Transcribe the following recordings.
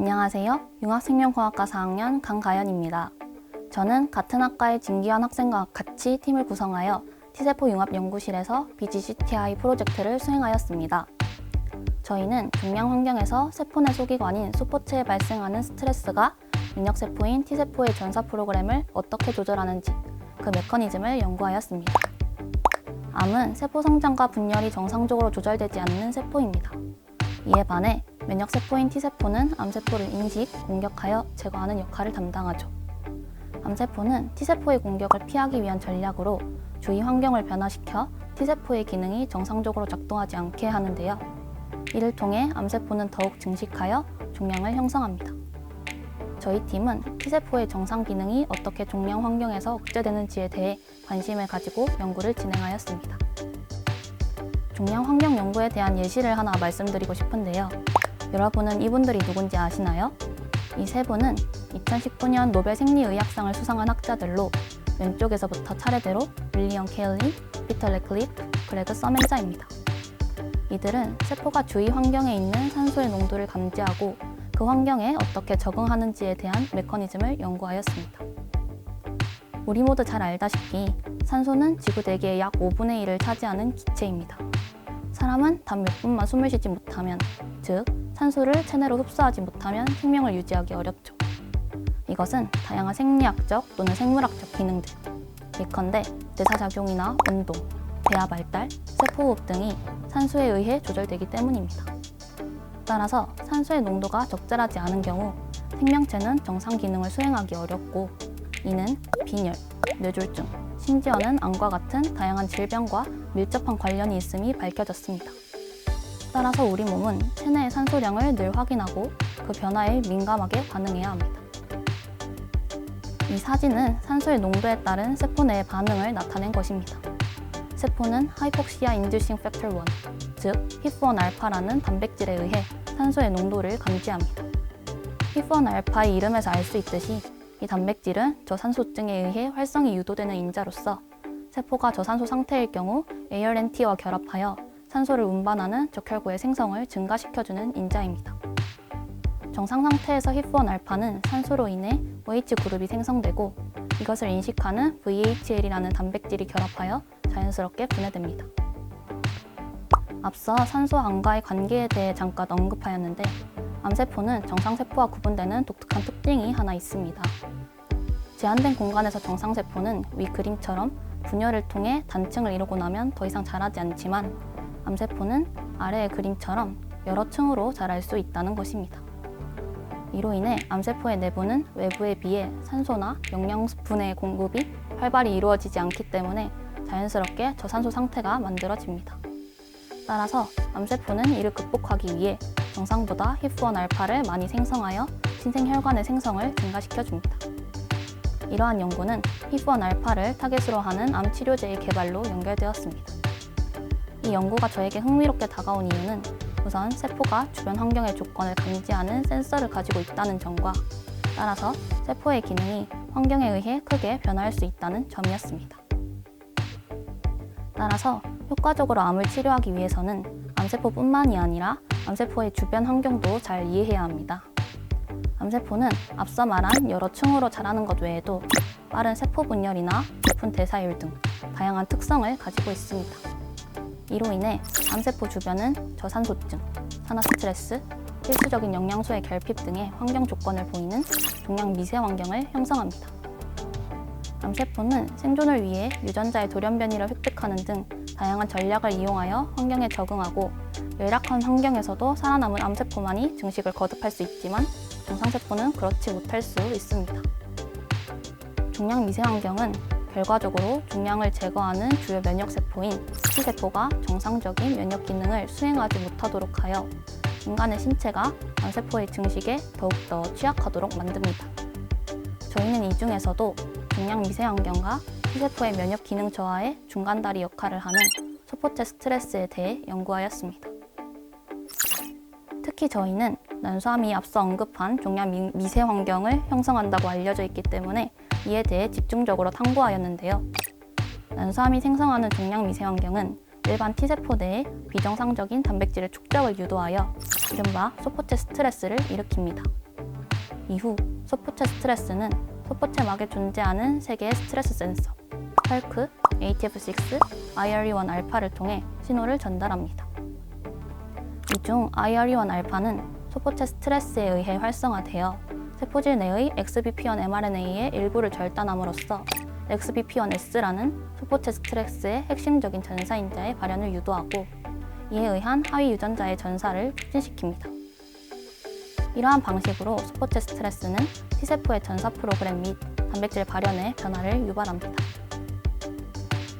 안녕하세요. 융합생명공학과 4학년 강가연입니다. 저는 같은 학과의 진기현 학생과 같이 팀을 구성하여 T세포 융합연구실에서 BGCTI 프로젝트를 수행하였습니다. 저희는 종양 환경에서 세포 내 소기관인 수포체에 발생하는 스트레스가 면역세포인 T세포의 전사 프로그램을 어떻게 조절하는지 그 메커니즘을 연구하였습니다. 암은 세포 성장과 분열이 정상적으로 조절되지 않는 세포입니다. 이에 반해 면역세포인 T세포는 암세포를 인식, 공격하여 제거하는 역할을 담당하죠. 암세포는 T세포의 공격을 피하기 위한 전략으로 주위 환경을 변화시켜 T세포의 기능이 정상적으로 작동하지 않게 하는데요. 이를 통해 암세포는 더욱 증식하여 종양을 형성합니다. 저희 팀은 T세포의 정상 기능이 어떻게 종양 환경에서 억제되는지에 대해 관심을 가지고 연구를 진행하였습니다. 종양 환경 연구에 대한 예시를 하나 말씀드리고 싶은데요. 여러분은 이분들이 누군지 아시나요? 이 세 분은 2019년 노벨 생리의학상을 수상한 학자들로 왼쪽에서부터 차례대로 윌리엄 케일리, 피터 래클리프, 그레그 서멘자입니다. 이들은 세포가 주위 환경에 있는 산소의 농도를 감지하고 그 환경에 어떻게 적응하는지에 대한 메커니즘을 연구하였습니다. 우리 모두 잘 알다시피 산소는 지구 대기의 약 5분의 1을 차지하는 기체입니다. 사람은 단 몇 분만 숨을 쉬지 못하면, 즉 산소를 체내로 흡수하지 못하면 생명을 유지하기 어렵죠. 이것은 다양한 생리학적 또는 생물학적 기능들, 예컨대 대사작용이나 운동, 대화 발달, 세포호흡 등이 산소에 의해 조절되기 때문입니다. 따라서 산소의 농도가 적절하지 않은 경우 생명체는 정상 기능을 수행하기 어렵고, 이는 빈혈, 뇌졸중, 심지어는 암과 같은 다양한 질병과 밀접한 관련이 있음이 밝혀졌습니다. 따라서 우리 몸은 체내의 산소량을 늘 확인하고 그 변화에 민감하게 반응해야 합니다. 이 사진은 산소의 농도에 따른 세포 내의 반응을 나타낸 것입니다. 세포는 하이폭시아 인듀싱 팩터 1, 즉 HIF1알파라는 단백질에 의해 산소의 농도를 감지합니다. HIF1알파의 이름에서 알 수 있듯이 이 단백질은 저산소증에 의해 활성이 유도되는 인자로서 세포가 저산소 상태일 경우 ALNT와 결합하여 산소를 운반하는 적혈구의 생성을 증가시켜주는 인자입니다. 정상 상태에서 HIF1알파는 산소로 인해 OH그룹이 생성되고 이것을 인식하는 VHL이라는 단백질이 결합하여 자연스럽게 분해됩니다. 앞서 산소암과의 관계에 대해 잠깐 언급하였는데 암세포는 정상세포와 구분되는 독특한 특징이 하나 있습니다. 제한된 공간에서 정상세포는 위 그림처럼 분열을 통해 단층을 이루고 나면 더 이상 자라지 않지만 암세포는 아래의 그림처럼 여러 층으로 자랄 수 있다는 것입니다. 이로 인해 암세포의 내부는 외부에 비해 산소나 영양분의 공급이 활발히 이루어지지 않기 때문에 자연스럽게 저산소 상태가 만들어집니다. 따라서 암세포는 이를 극복하기 위해 정상보다 HIF1알파를 많이 생성하여 신생혈관의 생성을 증가시켜줍니다. 이러한 연구는 HIF1알파를 타겟으로 하는 암 치료제의 개발로 연결되었습니다. 이 연구가 저에게 흥미롭게 다가온 이유는 우선 세포가 주변 환경의 조건을 감지하는 센서를 가지고 있다는 점과 따라서 세포의 기능이 환경에 의해 크게 변화할 수 있다는 점이었습니다. 따라서 효과적으로 암을 치료하기 위해서는 암세포뿐만이 아니라 암세포의 주변 환경도 잘 이해해야 합니다. 암세포는 앞서 말한 여러 층으로 자라는 것 외에도 빠른 세포 분열이나 높은 대사율 등 다양한 특성을 가지고 있습니다. 이로 인해 암세포 주변은 저산소증, 산화 스트레스, 필수적인 영양소의 결핍 등의 환경 조건을 보이는 종양 미세 환경을 형성합니다. 암세포는 생존을 위해 유전자의 돌연변이를 획득하는 등 다양한 전략을 이용하여 환경에 적응하고 열악한 환경에서도 살아남은 암세포만이 증식을 거듭할 수 있지만 정상세포는 그렇지 못할 수 있습니다. 종양 미세 환경은 결과적으로 종양을 제거하는 주요 면역세포인 T세포가 정상적인 면역 기능을 수행하지 못하도록 하여 인간의 신체가 암세포의 증식에 더욱더 취약하도록 만듭니다. 저희는 이 중에서도 종양 미세 환경과 T세포의 면역 기능 저하의 중간다리 역할을 하는 소포체 스트레스에 대해 연구하였습니다. 특히 저희는 난소암이 앞서 언급한 종양 미세 환경을 형성한다고 알려져 있기 때문에 이에 대해 집중적으로 탐구하였는데요. 난소암이 생성하는 종양 미세 환경은 일반 T세포 내에 비정상적인 단백질의 축적을 유도하여 이른바 소포체 스트레스를 일으킵니다. 이후 소포체 스트레스는 소포체 막에 존재하는 3개의 스트레스 센서 헐크, ATF6, IRE1알파를 통해 신호를 전달합니다. 이 중 IRE1알파는 소포체 스트레스에 의해 활성화되어 세포질 내의 XBP1 mRNA의 일부를 절단함으로써 XBP1S라는 소포체 스트레스의 핵심적인 전사인자의 발현을 유도하고 이에 의한 하위 유전자의 전사를 촉진시킵니다. 이러한 방식으로 소포체 스트레스는 T세포의 전사 프로그램 및 단백질 발현에 변화를 유발합니다.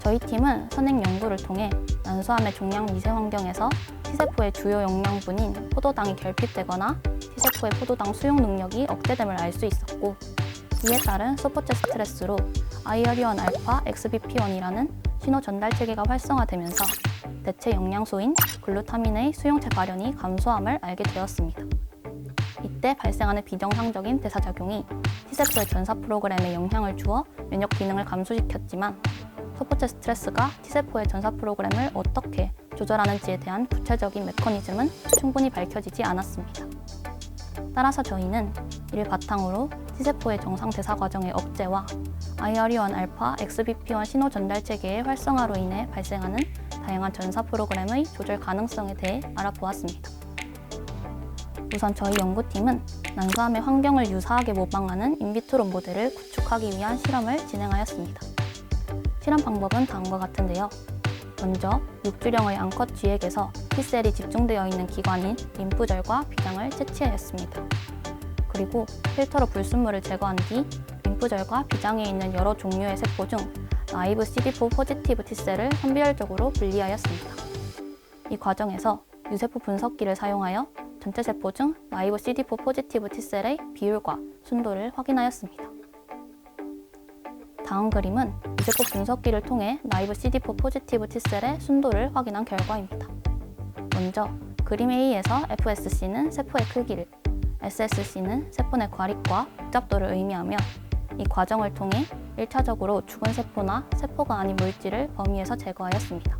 저희 팀은 선행 연구를 통해 난소암의 종양 미세 환경에서 T세포의 주요 영양분인 포도당이 결핍되거나 T세포의 포도당 수용 능력이 억제됨을 알 수 있었고, 이에 따른 소포체 스트레스로 IRE1알파 XBP1이라는 신호 전달 체계가 활성화되면서 대체 영양소인 글루타민의 수용체 발현이 감소함을 알게 되었습니다. 이때 발생하는 비정상적인 대사작용이 T세포의 전사 프로그램에 영향을 주어 면역 기능을 감소시켰지만 소포체 스트레스가 T세포의 전사 프로그램을 어떻게 조절하는지에 대한 구체적인 메커니즘은 충분히 밝혀지지 않았습니다. 따라서 저희는 이를 바탕으로 T세포의 정상 대사 과정의 억제와 IRE1알파 XBP1 신호 전달 체계의 활성화로 인해 발생하는 다양한 전사 프로그램의 조절 가능성에 대해 알아보았습니다. 우선 저희 연구팀은 난소암의 환경을 유사하게 모방하는 인비트로 모델을 구축하기 위한 실험을 진행하였습니다. 실험 방법은 다음과 같은데요. 먼저 6주령의 암컷 쥐에게서 T셀이 집중되어 있는 기관인 림프절과 비장을 채취하였습니다. 그리고 필터로 불순물을 제거한 뒤 림프절과 비장에 있는 여러 종류의 세포 중 나이브 CD4 포지티브 T셀을 선별적으로 분리하였습니다. 이 과정에서 유세포 분석기를 사용하여 전체 세포 중 나이브 CD4 포지티브 T셀의 비율과 순도를 확인하였습니다. 다음 그림은 유세포 분석기를 통해 나이브 CD4 포지티브 T셀의 순도를 확인한 결과입니다. 먼저 그림 A에서 FSC는 세포의 크기를, SSC는 세포 내 과립과 복잡도를 의미하며 이 과정을 통해 1차적으로 죽은 세포나 세포가 아닌 물질을 범위에서 제거하였습니다.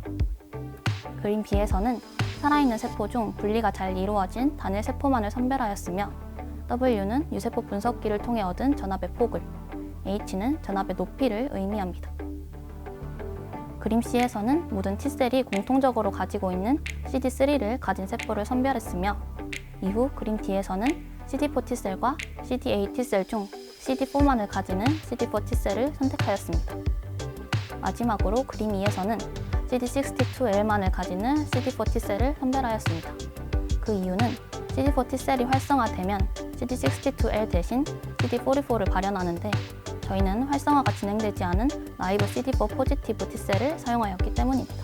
그림 B에서는 살아있는 세포 중 분리가 잘 이루어진 단일 세포만을 선별하였으며 W는 유세포 분석기를 통해 얻은 전압의 폭을, H는 전압의 높이를 의미합니다. 그림 C에서는 모든 T셀이 공통적으로 가지고 있는 CD3를 가진 세포를 선별했으며 이후 그림 D에서는 CD4 T셀과 CD8 T셀 중 CD4만을 가지는 CD4 T셀을 선택하였습니다. 마지막으로 그림 E에서는 CD62L만을 가지는 CD4 T셀을 선별하였습니다. 그 이유는 CD4 T셀이 활성화되면 CD62L 대신 CD44를 발현하는데 저희는 활성화가 진행되지 않은 나이브 CD4 포지티브 T셀을 사용하였기 때문입니다.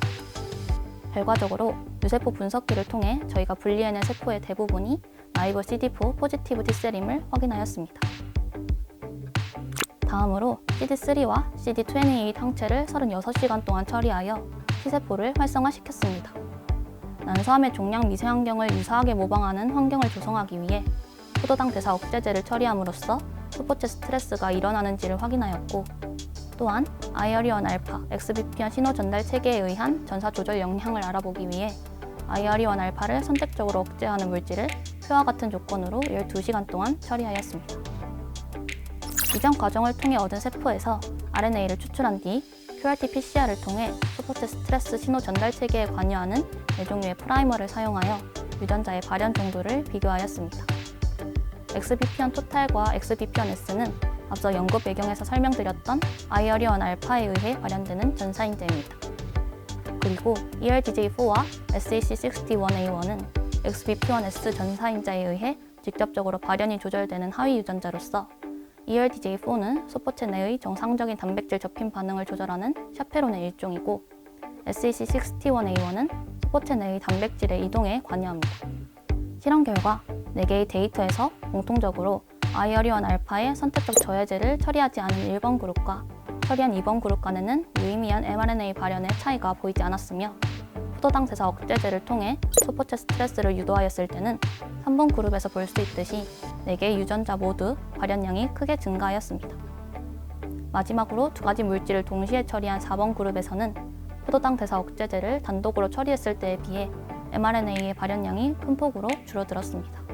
결과적으로 유세포 분석기를 통해 저희가 분리해낸 세포의 대부분이 나이브 CD4 포지티브 T셀임을 확인하였습니다. 다음으로 CD3와 CD28 항체를 36시간 동안 처리하여 T세포를 활성화시켰습니다. 난소암의 종양 미세 환경을 유사하게 모방하는 환경을 조성하기 위해 포도당 대사 억제제를 처리함으로써 소포체 스트레스가 일어나는지를 확인하였고, 또한 IRE1알파, XBP1 신호 전달 체계에 의한 전사 조절 영향을 알아보기 위해 IRE1알파를 선택적으로 억제하는 물질을 표와 같은 조건으로 12시간 동안 처리하였습니다. 이전 과정을 통해 얻은 세포에서 RNA를 추출한 뒤 QRT-PCR을 통해 소포체 스트레스 신호 전달 체계에 관여하는 4종류의 프라이머를 사용하여 유전자의 발현 정도를 비교하였습니다. XBP1 토탈과 XBP1S는 앞서 연구 배경에서 설명드렸던 IRE1알파에 의해 발현되는 전사인자입니다. 그리고 ERDJ4와 SAC61A1은 XBP1S 전사인자에 의해 직접적으로 발현이 조절되는 하위 유전자로서 ERDJ4는 소포체 내의 정상적인 단백질 접힌 반응을 조절하는 샤페론의 일종이고 SAC61A1은 소포체 내의 단백질의 이동에 관여합니다. 실험 결과 4개의 데이터에서 공통적으로 IRE1알파의 선택적 저해제를 처리하지 않은 1번 그룹과 처리한 2번 그룹 간에는 유의미한 mRNA 발현의 차이가 보이지 않았으며 포도당 대사 억제제를 통해 소포체 스트레스를 유도하였을 때는 3번 그룹에서 볼 수 있듯이 4개의 유전자 모두 발현량이 크게 증가하였습니다. 마지막으로 2가지 물질을 동시에 처리한 4번 그룹에서는 포도당 대사 억제제를 단독으로 처리했을 때에 비해 mRNA의 발현량이 큰 폭으로 줄어들었습니다.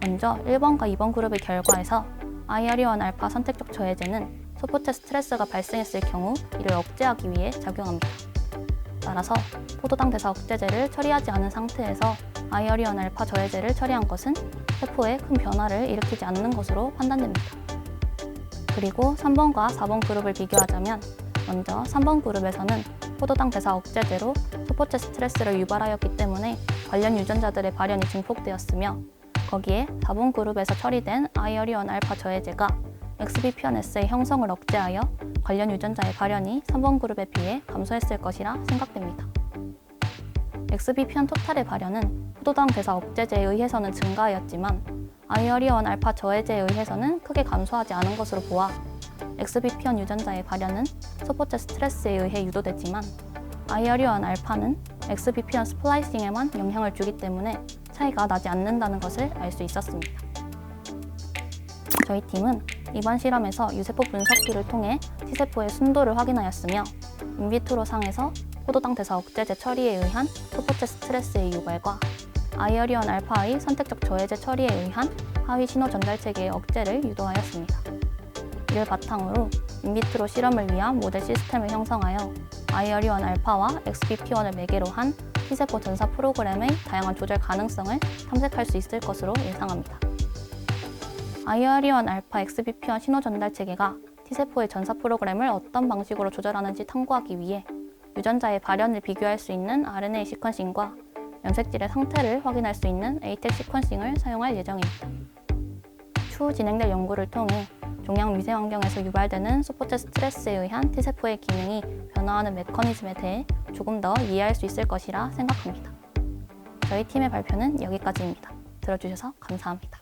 먼저 1번과 2번 그룹의 결과에서 IRE1 알파 선택적 저해제는 소포체 스트레스가 발생했을 경우 이를 억제하기 위해 작용합니다. 따라서 포도당 대사 억제제를 처리하지 않은 상태에서 IRE1 알파 저해제를 처리한 것은 세포에 큰 변화를 일으키지 않는 것으로 판단됩니다. 그리고 3번과 4번 그룹을 비교하자면 먼저 3번 그룹에서는 포도당 대사 억제제로 소포체 스트레스를 유발하였기 때문에 관련 유전자들의 발현이 증폭되었으며 거기에 4번 그룹에서 처리된 IRE1 알파 저해제가 XBP1S의 형성을 억제하여 관련 유전자의 발현이 3번 그룹에 비해 감소했을 것이라 생각됩니다. XBP1 토탈의 발현은 포도당 대사 억제제에 의해서는 증가하였지만 IRE1 알파 저해제에 의해서는 크게 감소하지 않은 것으로 보아 XBP1 유전자의 발현은 소포체 스트레스에 의해 유도되지만 IRE1 알파는 XBP1 스플라이싱에만 영향을 주기 때문에 차이가 나지 않는다는 것을 알 수 있었습니다. 저희 팀은 이번 실험에서 유세포 분석기를 통해 T세포의 순도를 확인하였으며 인비트로 상에서 포도당 대사 억제제 처리에 의한 소포체 스트레스의 유발과 IRE1 알파의 선택적 저해제 처리에 의한 하위 신호 전달체계의 억제를 유도하였습니다. 이를 바탕으로 인비트로 실험을 위한 모델 시스템을 형성하여 IRE1 알파와 XBP1을 매개로 한 T세포 전사 프로그램의 다양한 조절 가능성을 탐색할 수 있을 것으로 예상합니다. IRE1 알파 XBP1 신호 전달 체계가 T세포의 전사 프로그램을 어떤 방식으로 조절하는지 탐구하기 위해 유전자의 발현을 비교할 수 있는 RNA 시퀀싱과 염색질의 상태를 확인할 수 있는 ATAC 시퀀싱을 사용할 예정입니다. 추후 진행될 연구를 통해 종양 미세 환경에서 유발되는 소포체 스트레스에 의한 T세포의 기능이 변화하는 메커니즘에 대해 조금 더 이해할 수 있을 것이라 생각합니다. 저희 팀의 발표는 여기까지입니다. 들어주셔서 감사합니다.